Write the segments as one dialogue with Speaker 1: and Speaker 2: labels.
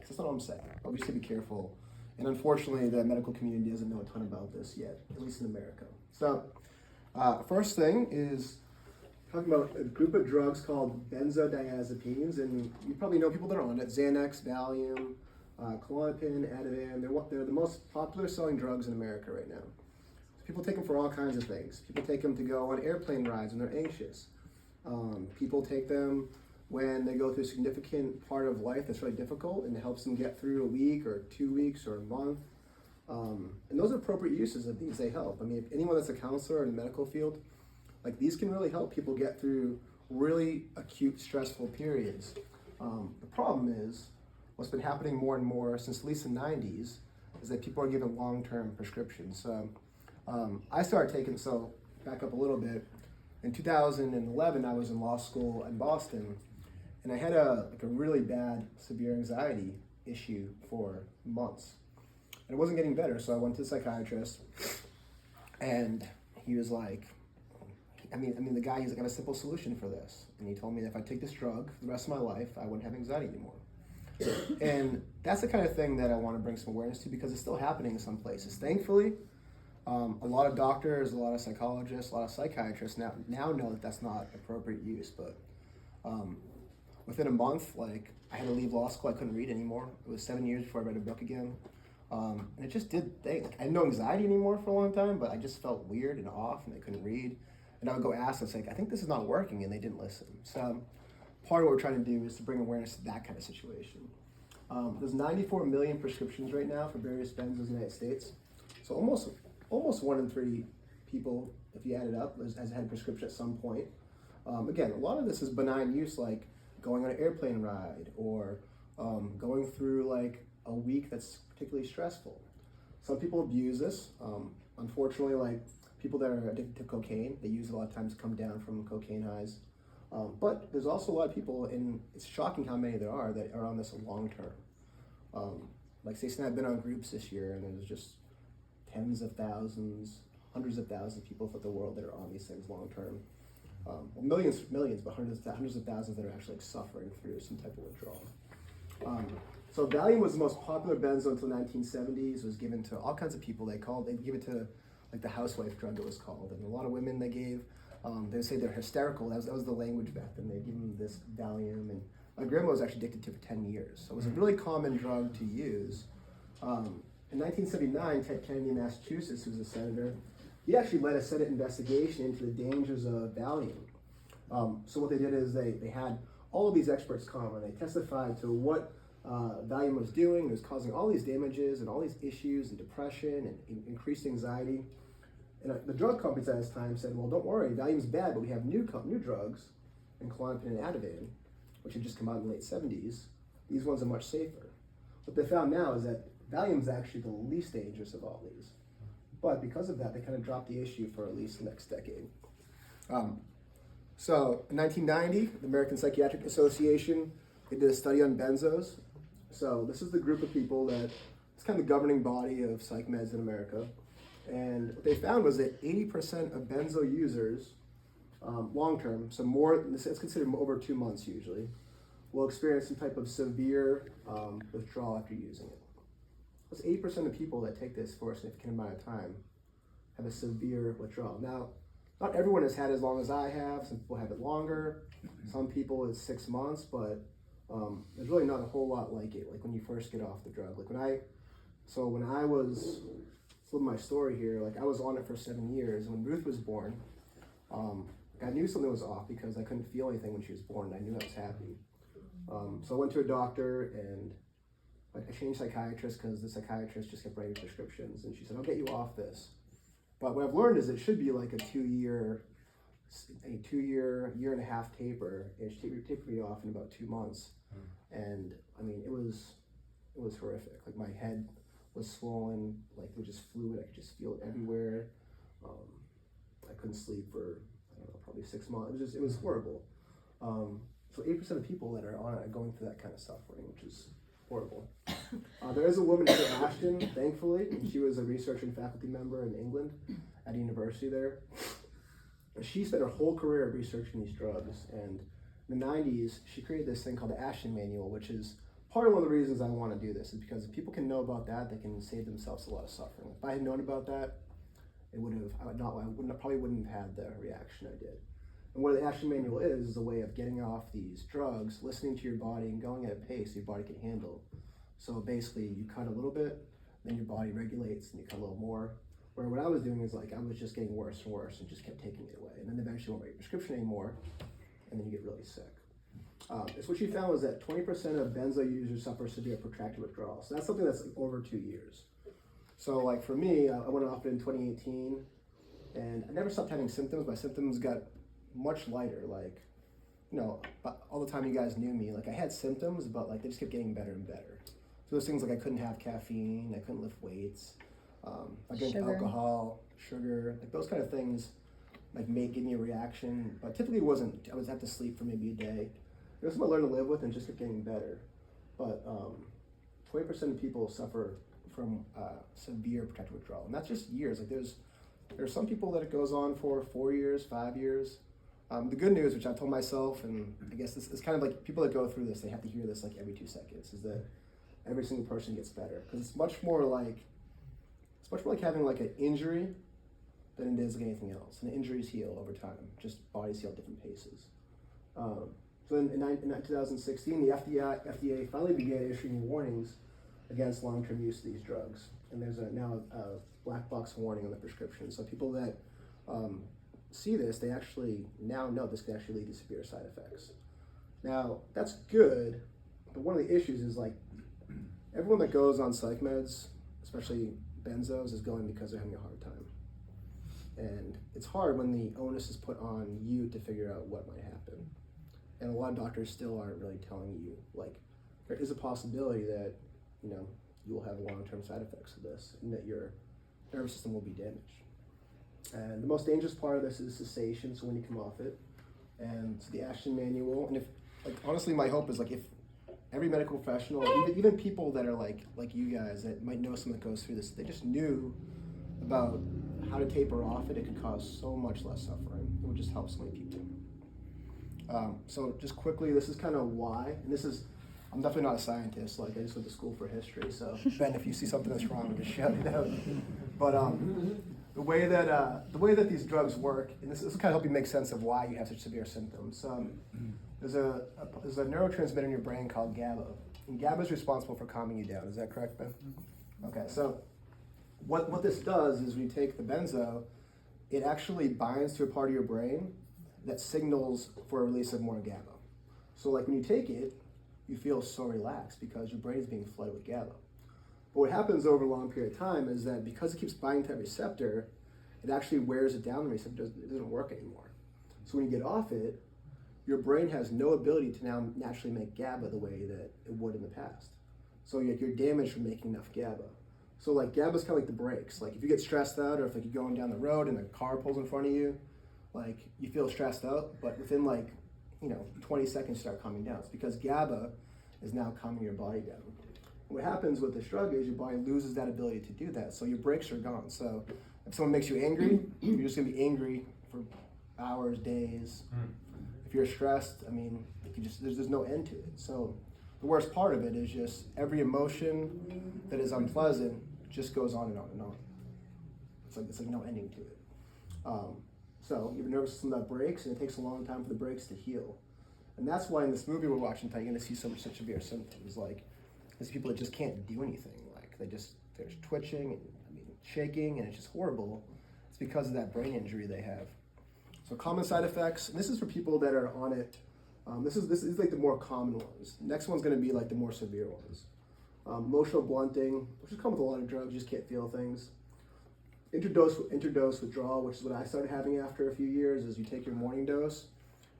Speaker 1: That's not what I'm saying. But we just have to be careful. And unfortunately, the medical community doesn't know a ton about this yet, at least in America. So, first thing is talking about a group of drugs called benzodiazepines, and you probably know people that are on it: Xanax, Valium, Klonopin, Ativan. They're the most popular selling drugs in America right now. So people take them for all kinds of things. People take them to go on airplane rides when they're anxious. People take them when they go through a significant part of life that's really difficult, and it helps them get through a week or 2 weeks or a month. And those are appropriate uses of these. They help. I mean, if anyone that's a counselor in the medical field, like, these can really help people get through really acute, stressful periods. The problem is, what's been happening more and more since at least the 90s is that people are given long-term prescriptions. So I started taking, so back up a little bit, in 2011 I was in law school in Boston, and I had a really bad, severe anxiety issue for months. And it wasn't getting better, so I went to a psychiatrist, and he was like, the guy, he's like, I have a simple solution for this. And he told me that if I take this drug for the rest of my life, I wouldn't have anxiety anymore. And that's the kind of thing that I want to bring some awareness to, because it's still happening in some places. Thankfully, a lot of doctors, a lot of psychologists, a lot of psychiatrists now know that that's not appropriate use. But within a month, like, I had to leave law school. I couldn't read anymore. It was 7 years before I read a book again. And it just did things. Like, I had no anxiety anymore for a long time, but I just felt weird and off, and I couldn't read. And I would go ask, I was like, I think this is not working, and they didn't listen. So part of what we're trying to do is to bring awareness to that kind of situation. There's 94 million prescriptions right now for various benzos in the United States. So almost 1 in 3 people, if you add it up, has had a prescription at some point. Again, a lot of this is benign use, like going on an airplane ride, or going through like a week that's particularly stressful. Some people abuse this. Unfortunately, like people that are addicted to cocaine, they use it a lot of times to come down from cocaine highs. But there's also a lot of people, and it's shocking how many there are, that are on this long term. Like Stacey and I have been on groups this year, and there's just tens of thousands, hundreds of thousands of people throughout the world that are on these things long term. Well, millions, but hundreds of thousands that are actually suffering through some type of withdrawal. So Valium was the most popular benzo until the 1970s. It was given to all kinds of people. They give it to like the housewife drug, it was called, and a lot of women they gave. They would say they're hysterical. That was the language back then. They give them this Valium, and my grandma was actually addicted to it for 10 years. So it was a really common drug to use. In 1979, Ted Kennedy in Massachusetts, who was a senator, he actually led a Senate investigation into the dangers of Valium. So what they did is they had all of these experts come, and they testified to what Valium was doing. It was causing all these damages and all these issues and depression and increased anxiety. And the drug companies at this time said, well, don't worry, Valium's bad, but we have new drugs, and Klonopin and Ativan, which had just come out in the late 70s. These ones are much safer. What they found now is that Valium's actually the least dangerous of all these. But because of that, they kind of dropped the issue for at least the next decade. So in 1990, the American Psychiatric Association, they did a study on benzos. So this is the group of people that, it's kind of the governing body of psych meds in America. And what they found was that 80% of benzo users, long-term, so more, it's considered over 2 months usually, will experience some type of severe withdrawal after using it. That's 80% of people that take this for a significant amount of time have a severe withdrawal. Now, not everyone has had it as long as I have. Some people have it longer. Some people it's 6 months, but there's really not a whole lot like it, like when you first get off the drug. Like when I was, my story here, like I was on it for 7 years. When Ruth was born, I knew something was off because I couldn't feel anything when she was born. And I knew I was happy. So I went to a doctor, and I changed psychiatrists because the psychiatrist just kept writing prescriptions, and she said, I'll get you off this. But what I've learned is it should be like a year and a half taper, and she tapered me off in about 2 months. And I mean, it was horrific. Like my head was swollen, like it was just fluid. I could just feel it everywhere. I couldn't sleep for, I don't know, probably 6 months. It was horrible. So 8% of people that are on it are going through that kind of suffering, which is horrible. There is a woman named Ashton, thankfully, and she was a researcher and faculty member in England at a university there. She spent her whole career researching these drugs, and in the 90s, she created this thing called the Ashton Manual, which is part of one of the reasons I want to do this is because if people can know about that, they can save themselves a lot of suffering. If I had known about that, probably wouldn't have had the reaction I did. And what the action manual is a way of getting off these drugs, listening to your body, and going at a pace your body can handle. So basically, you cut a little bit, then your body regulates, and you cut a little more. Where what I was doing is like I was just getting worse and worse, and just kept taking it away, and then eventually won't write your prescription anymore, and then you get really sick. It's what she found was that 20% of benzo users suffer severe protracted withdrawal. So that's something that's like over 2 years. So like for me, I went off it in 2018, and I never stopped having symptoms. My symptoms got much lighter. Like, all the time you guys knew me, like I had symptoms, but like they just kept getting better and better. So those things like I couldn't have caffeine, I couldn't lift weights, I drank alcohol, sugar, like those kind of things, like give me a reaction. But typically it wasn't. I would have to sleep for maybe a day. It was something I learned to live with and just kept getting better. But 20% of people suffer from severe protracted withdrawal, and that's just years. Like there's some people that it goes on for 4 years, 5 years. The good news, which I told myself, and I guess this is kind of like people that go through this, they have to hear this like every 2 seconds, is that every single person gets better, because it's much more like having like an injury than it is like anything else. And injuries heal over time, just bodies heal at different paces. So in 2016, the FDA finally began issuing warnings against long-term use of these drugs, and there's now a black box warning on the prescription. So people that see this, they actually now know this could actually lead to severe side effects. Now, that's good, but one of the issues is like everyone that goes on psych meds, especially benzos, is going because they're having a hard time. And it's hard when the onus is put on you to figure out what might happen. And a lot of doctors still aren't really telling you, like, there is a possibility that, you will have long-term side effects of this and that your nervous system will be damaged. And the most dangerous part of this is cessation, so when you come off it, and the action manual. And if, like, honestly, my hope is like if every medical professional, even people that are like you guys that might know someone that goes through this, they just knew about how to taper off it, it could cause so much less suffering. It would just help so many people. So just quickly, this is kind of why, and I'm definitely not a scientist, like I just went to school for history, so Ben, if you see something that's wrong, just shout it out. But the way that these drugs work, and this will kind of help you make sense of why you have such severe symptoms. There's a neurotransmitter in your brain called GABA, and GABA is responsible for calming you down. Is that correct, Ben? Okay, so what this does is when you take the benzo, it actually binds to a part of your brain that signals for a release of more GABA. So like when you take it, you feel so relaxed because your brain is being flooded with GABA. But what happens over a long period of time is that because it keeps binding to that receptor, it actually wears it down, the receptor it doesn't work anymore. So when you get off it, your brain has no ability to now naturally make GABA the way that it would in the past. So you're damaged from making enough GABA. So like GABA is kind of like the brakes. Like if you get stressed out, or if like you're going down the road and a car pulls in front of you, like you feel stressed out, but within 20 seconds you start calming down. It's because GABA is now calming your body down. What happens with this drug is your body loses that ability to do that, so your brakes are gone. So if someone makes you angry, you're just gonna be angry for hours, days. If you're stressed, there's no end to it. So the worst part of it is just every emotion that is unpleasant just goes on and on and on. It's like no ending to it. So you have a nervous system that breaks, and it takes a long time for the brakes to heal. And that's why in this movie we're watching tonight, you're going to see such severe symptoms. Like, there's people that just can't do anything. Like, they're twitching and shaking, and it's just horrible. It's because of that brain injury they have. So common side effects, and this is for people that are on it. This is like the more common ones. Next one's going to be like the more severe ones. Emotional blunting, which is common with a lot of drugs. You just can't feel things. Interdose withdrawal, which is what I started having after a few years, is you take your morning dose,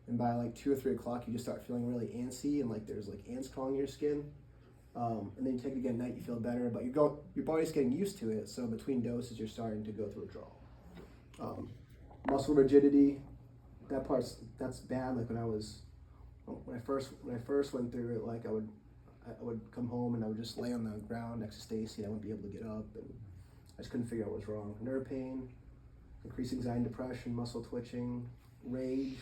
Speaker 1: and by like 2 or 3 o'clock, you just start feeling really antsy, and like there's like ants crawling your skin. And then you take it again at night, you feel better, but your body's getting used to it. So between doses, you're starting to go through withdrawal. Muscle rigidity, that's bad. Like when I first went through it, like I would come home and I would just lay on the ground next to Stacy, and I wouldn't be able to get up, and I just couldn't figure out what was wrong. Nerve pain, increased anxiety and depression, muscle twitching, rage,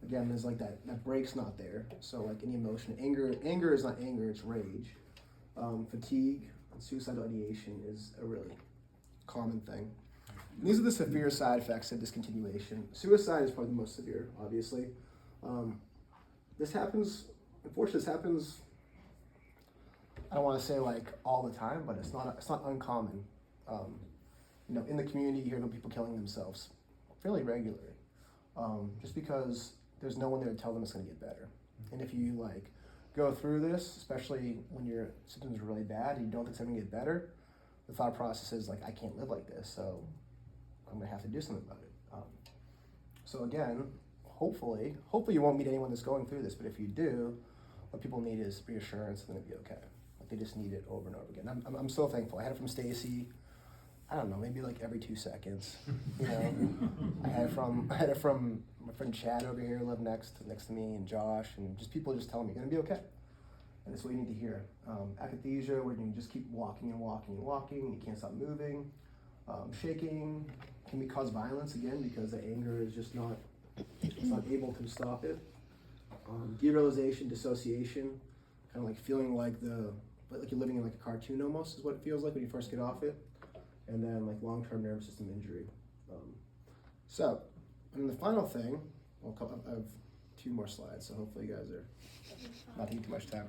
Speaker 1: again, there's like that break's not there. So like any emotion, anger is not anger, it's rage. Fatigue and suicidal ideation is a really common thing. And these are the severe side effects of discontinuation. Suicide is probably the most severe, obviously. This happens, unfortunately, I don't want to say like all the time, but it's not uncommon. In the community, you hear of people killing themselves fairly regularly, just because there's no one there to tell them it's going to get better. And if you like go through this, especially when your symptoms are really bad and you don't think it's going to get better, the thought process is like, I can't live like this, so I'm going to have to do something about it. So again, hopefully you won't meet anyone that's going through this, but if you do, what people need is reassurance that they're going to be okay. Like they just need it over and over again. I'm so thankful. I had it from Stacy. I don't know, maybe like every 2 seconds. You know, I had it from my friend Chad over here, who lived next to me, and Josh, and just people just telling me you're gonna be okay. And that's what you need to hear. Akathisia, where you just keep walking and walking and walking, you can't stop moving. Shaking can cause violence again because the anger is just not able to stop it. Derealization, dissociation, kind of like feeling like you're living in like a cartoon almost is what it feels like when you first get off it. And then like long-term nervous system injury. And the final thing, I have 2 more slides, so hopefully you guys are not taking too much time.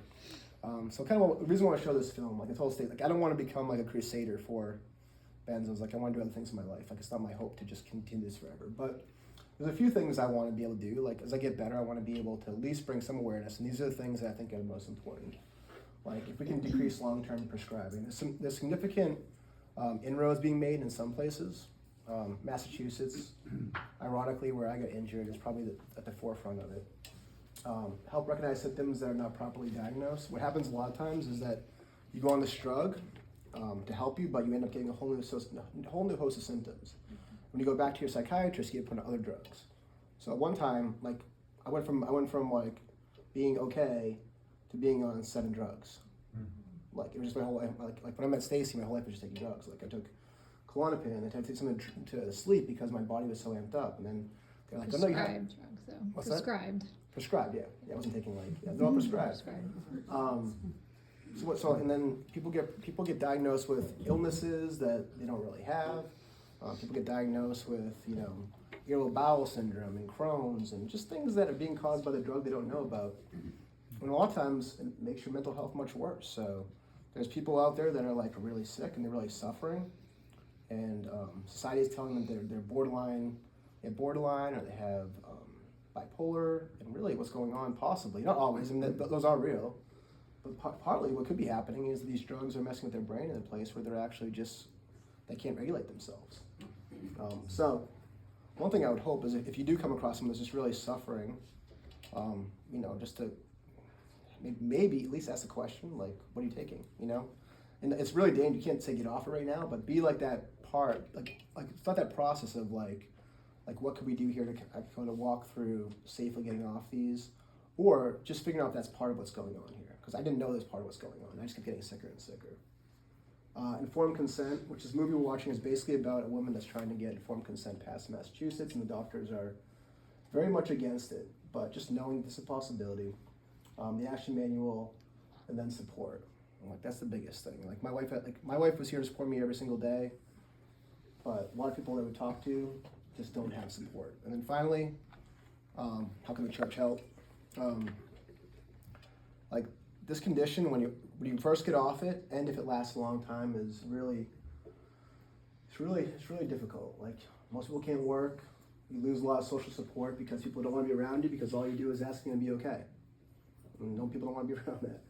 Speaker 1: The reason why I show this film, like I told State, like I don't want to become like a crusader for benzos. Like I want to do other things in my life. Like it's not my hope to just continue this forever. But there's a few things I want to be able to do. Like as I get better, I want to be able to at least bring some awareness. And these are the things that I think are most important. Like if we can decrease long-term prescribing, there's significant inroads being made in some places. Massachusetts, ironically, where I got injured, is probably at the forefront of it. Help recognize symptoms that are not properly diagnosed. What happens a lot of times is that you go on this drug to help you, but you end up getting a whole new host of symptoms. When you go back to your psychiatrist, you get put on other drugs. So at one time, like I went from like being okay to being on 7 drugs. Like it was just my whole life. Like when I met Stacy, my whole life was just taking drugs. Like I took Klonopin, and I had to take something to sleep because my body was so amped up. And then they're like,
Speaker 2: prescribed drugs, though.
Speaker 1: What's
Speaker 2: prescribed.
Speaker 1: That? Prescribed, yeah. I wasn't taking they're all prescribed. And then people get diagnosed with illnesses that they don't really have. People get diagnosed with irritable bowel syndrome and Crohn's and just things that are being caused by the drug they don't know about. And a lot of times it makes your mental health much worse. So there's people out there that are like really sick and they're really suffering, and society is telling them they're borderline, or they have bipolar, and really what's going on possibly, not always, and those are real, but partly what could be happening is that these drugs are messing with their brain in a place where they're actually they can't regulate themselves. So one thing I would hope is if you do come across someone that's just really suffering, just to maybe at least ask a question, like, what are you taking, And it's really dangerous, you can't say get off it right now, but be like that part, like start that process of like what could we do here to kind of walk through safely getting off these, or just figuring out if that's part of what's going on here, because I didn't know that's part of what's going on. I just kept getting sicker and sicker. Informed consent, which this movie we're watching is basically about a woman that's trying to get informed consent passed in Massachusetts, and the doctors are very much against it, but just knowing this is a possibility. The action manual, and then support. That's the biggest thing. Like my wife was here to support me every single day, but a lot of people that we talk to just don't have support. And then finally, how can the church help? Like this condition, when you first get off it, and if it lasts a long time, is really difficult. Like most people can't work. You lose a lot of social support because people don't want to be around you because all you do is ask them to be okay. And people don't want to be around that.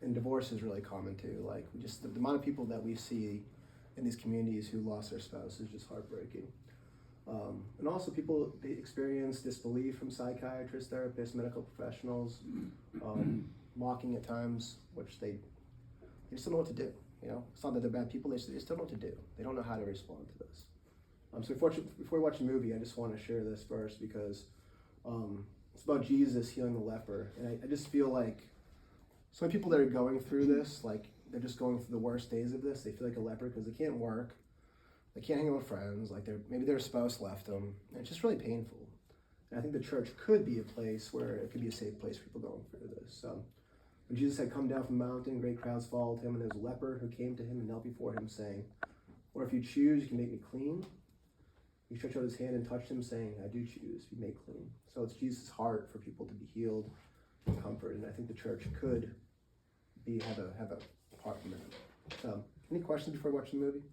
Speaker 1: And divorce is really common too. Like the amount of people that we see in these communities who lost their spouse is just heartbreaking. And also they experience disbelief from psychiatrists, therapists, medical professionals, mocking at times, which they just don't know what to do. It's not that they're bad people, they just don't know what to do. They don't know how to respond to this. So before we watch the movie, I just want to share this first because it's about Jesus healing the leper. And I just feel like so many people that are going through this, like they're just going through the worst days of this. They feel like a leper because they can't work, they can't hang out with friends, like maybe their spouse left them, and it's just really painful. And I think the church could be a place where it could be a safe place for people going through this. When Jesus had come down from the mountain, great crowds followed him, and there was a leper who came to him and knelt before him, saying, "Lord, if you choose, you can make me clean." He stretched out his hand and touched him, saying, "I do choose, be made clean." So it's Jesus' heart for people to be healed and comforted, and I think the church could have a part in that. So, any questions before watching the movie?